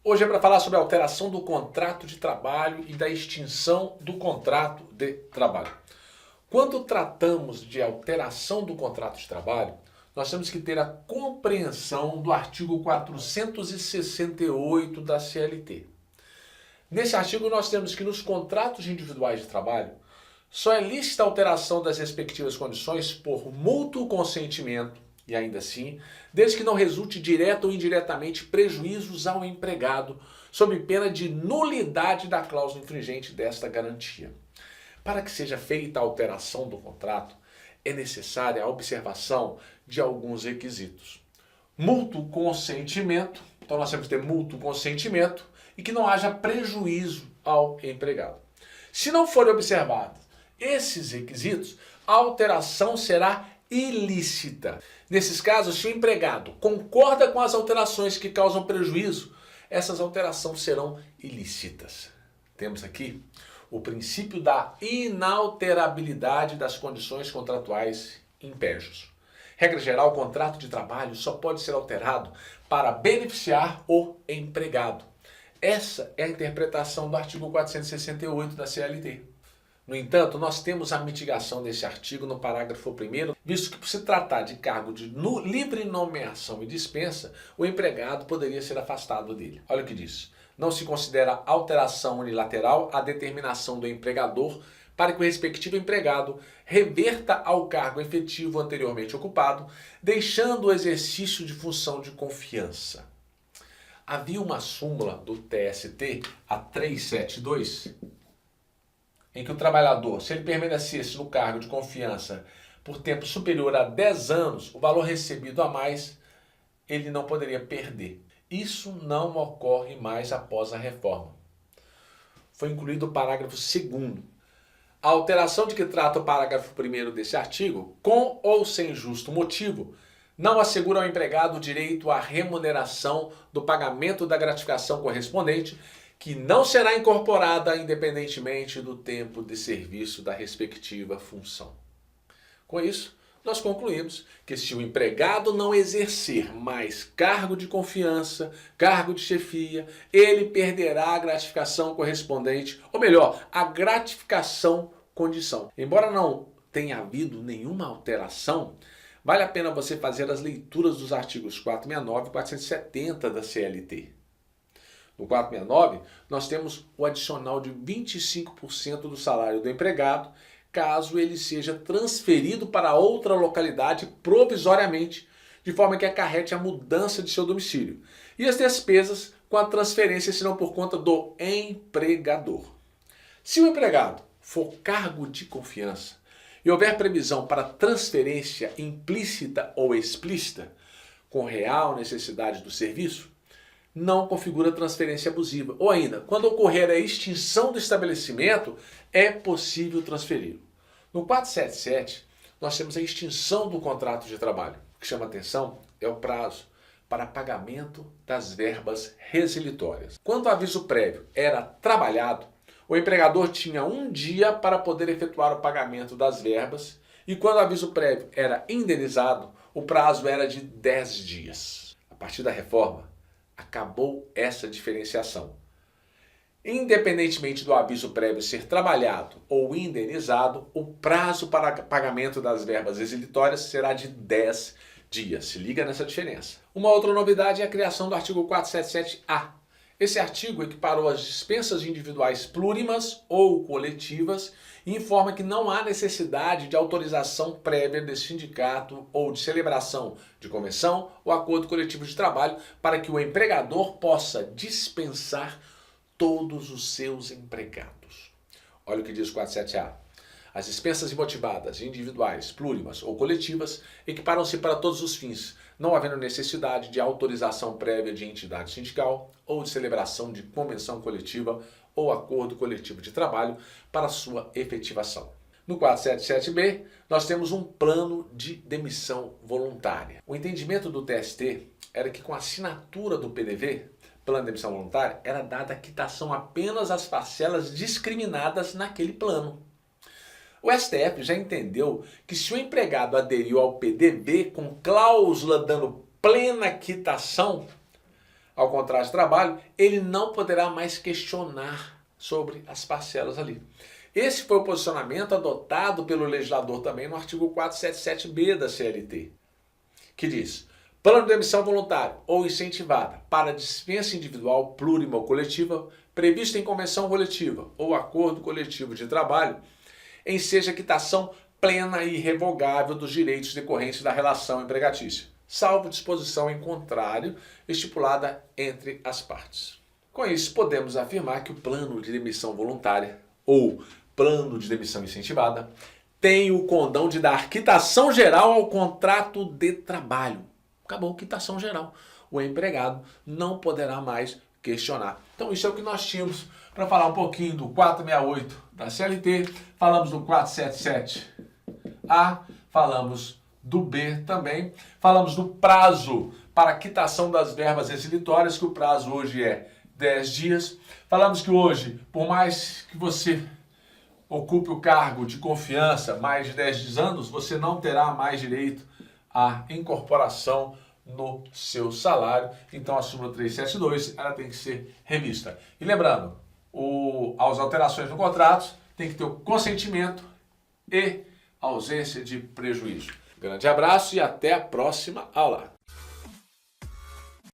Hoje é para falar sobre a alteração do contrato de trabalho e da extinção do contrato de trabalho. Quando tratamos de alteração do contrato de trabalho, nós temos que ter a compreensão do artigo 468 da CLT. Nesse artigo nós temos que nos contratos individuais de trabalho só é lícita a alteração das respectivas condições por mútuo consentimento, e ainda assim, desde que não resulte direto ou indiretamente prejuízos ao empregado, sob pena de nulidade da cláusula infringente desta garantia. Para que seja feita a alteração do contrato, é necessária a observação de alguns requisitos. Mútuo consentimento, então nós temos que ter mútuo consentimento e que não haja prejuízo ao empregado. Se não forem observados esses requisitos, a alteração será ilícita. Nesses casos, se o empregado concorda com as alterações que causam prejuízo, essas alterações serão ilícitas. Temos aqui o princípio da inalterabilidade das condições contratuais impejos. Regra geral, o contrato de trabalho só pode ser alterado para beneficiar o empregado. Essa é a interpretação do artigo 468 da CLT. No entanto, nós temos a mitigação desse artigo no parágrafo 1º, visto que por se tratar de cargo de livre nomeação e dispensa, o empregado poderia ser afastado dele. Olha o que diz. Não se considera alteração unilateral a determinação do empregador para que o respectivo empregado reverta ao cargo efetivo anteriormente ocupado, deixando o exercício de função de confiança. Havia uma súmula do TST, a 372, em que o trabalhador, se ele permanecesse no cargo de confiança por tempo superior a 10 anos, o valor recebido a mais, ele não poderia perder. Isso não ocorre mais após a reforma. Foi incluído o parágrafo 2º. A alteração de que trata o parágrafo 1º desse artigo, com ou sem justo motivo, não assegura ao empregado o direito à remuneração do pagamento da gratificação correspondente, que não será incorporada independentemente do tempo de serviço da respectiva função. Com isso, nós concluímos que se o empregado não exercer mais cargo de confiança, cargo de chefia, ele perderá a gratificação correspondente, ou melhor, a gratificação condição. Embora não tenha havido nenhuma alteração, vale a pena você fazer as leituras dos artigos 469 e 470 da CLT. No 469, nós temos o adicional de 25% do salário do empregado, caso ele seja transferido para outra localidade provisoriamente, de forma que acarrete a mudança de seu domicílio. E as despesas com a transferência serão por conta do empregador. Se o empregado for cargo de confiança e houver previsão para transferência implícita ou explícita, com real necessidade do serviço, não configura transferência abusiva. Ou ainda, quando ocorrer a extinção do estabelecimento, é possível transferi-lo. No 477, nós temos a extinção do contrato de trabalho. O que chama atenção é o prazo para pagamento das verbas resilitórias. Quando o aviso prévio era trabalhado, o empregador tinha 1 dia para poder efetuar o pagamento das verbas, e quando o aviso prévio era indenizado, o prazo era de 10 dias. A partir da reforma, acabou essa diferenciação. Independentemente do aviso prévio ser trabalhado ou indenizado, o prazo para pagamento das verbas resilitórias será de 10 dias. Se liga nessa diferença. Uma outra novidade é a criação do artigo 477-A. Esse artigo equiparou as dispensas individuais plurimas ou coletivas e informa que não há necessidade de autorização prévia de sindicato ou de celebração de convenção ou acordo coletivo de trabalho para que o empregador possa dispensar todos os seus empregados. Olha o que diz o 477-A. As dispensas imotivadas, individuais, plurimas ou coletivas equiparam-se para todos os fins, não havendo necessidade de autorização prévia de entidade sindical ou de celebração de convenção coletiva ou acordo coletivo de trabalho para sua efetivação. No 477-B, nós temos um plano de demissão voluntária. O entendimento do TST era que com a assinatura do PDV, plano de demissão voluntária, era dada a quitação apenas às parcelas discriminadas naquele plano. O STF já entendeu que se o empregado aderiu ao PDV com cláusula dando plena quitação, ao contrato de trabalho, ele não poderá mais questionar sobre as parcelas ali. Esse foi o posicionamento adotado pelo legislador também no artigo 477B da CLT, que diz: plano de demissão voluntário ou incentivada para dispensa individual, plurima ou coletiva, previsto em convenção coletiva ou acordo coletivo de trabalho, enseja quitação plena e irrevogável dos direitos decorrentes da relação empregatícia, salvo disposição em contrário estipulada entre as partes. Com isso, podemos afirmar que o plano de demissão voluntária ou plano de demissão incentivada tem o condão de dar quitação geral ao contrato de trabalho. Acabou a quitação geral. O empregado não poderá mais questionar. Então isso é o que nós tínhamos para falar um pouquinho do 468 da CLT, falamos do 477A, falamos do B também, falamos do prazo para quitação das verbas resilitórias, que o prazo hoje é 10 dias. Falamos que hoje, por mais que você ocupe o cargo de confiança mais de 10 anos, você não terá mais direito à incorporação no seu salário. Então a súmula 372 ela tem que ser revista. E lembrando, as alterações no contrato tem que ter o consentimento e ausência de prejuízo. Grande abraço e até a próxima aula.